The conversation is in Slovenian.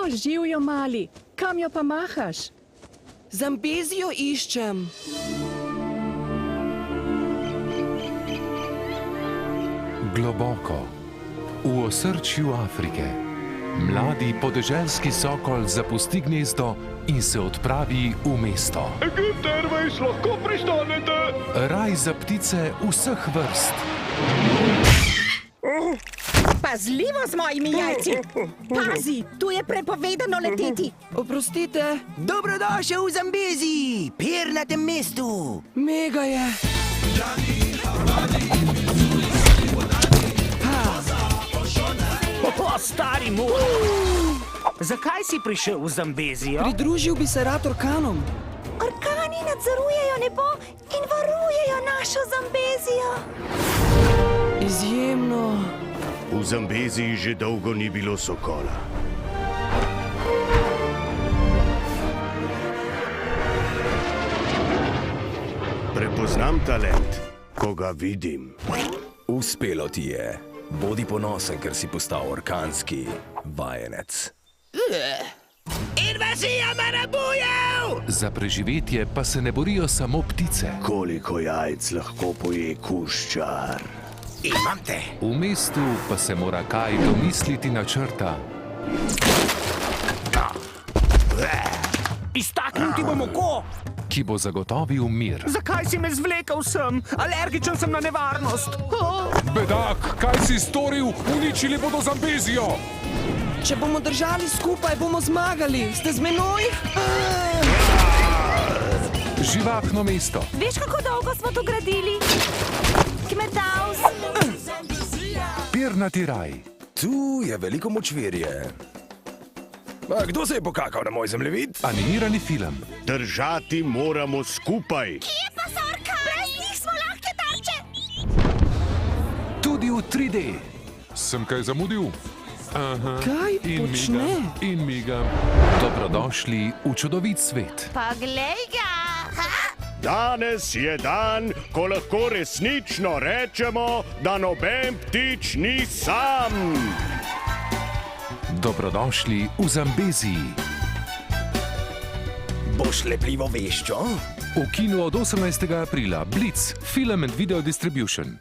Živjo, mali. Kam jo pa mahaš? Zambezijo iščem. Globoko, v osrčju Afrike, mladi podeželski sokol zapusti gnezdo in se odpravi v mesto. Egipt Airways, lahko pristanete? Raj za ptice vseh vrst. Pazljivo z mojimi jajci! Pazi, tu je prepovedano leteti! Oprostite, Dobrodošel v Zambeziji, pernatem mestu. mega je. O, stari moj! Zakaj si prišel v Zambezijo? Pridružil bi se rad orkanom. Orkani nadzorujejo nebo in varujejo našo Zambezijo! Izjemno. V Zambeziji že dolgo ni bilo sokola. Prepoznam talent, ko ga vidim. Uspelo ti je. Bodi ponosen, ker si postal orkanski vajenec. Invazija marabujev! Za preživetje pa se ne borijo samo ptice. Koliko jajc lahko poje kuščar? Imam te. V mestu pa se mora kaj domisliti načrta, Iztaknil ti bom oko! ki bo zagotovil mir. Zakaj si me zvlekel sem? Alergičen sem na nevarnost. Bedak, kaj si storil? Uničili bodo Zambezijo! Če bomo držali skupaj, bomo zmagali. Ste z menoj? Živahno mesto. Veš, kako dolgo smo to gradili? Kmetavs! Pernati raj. Tu je veliko močvirje. A kdo se je pokakal na moj zemljevid? Animirani film. Držati moramo skupaj. Kje pa so orkani? Brez njih smo lahke tarče! Tudi v 3D. Sem kaj zamudil? Aha. Kaj In počne? migam, in migam. Dobrodošli v čudovit svet. Pa glej ga! Danes je dan, ko lahko resnično rečemo, da noben ptič ni sam. Dobrodošli v Zambeziji. Boš lepljivo veščo? V kinu od 18. aprila. Blitz, Film and Video Distribution.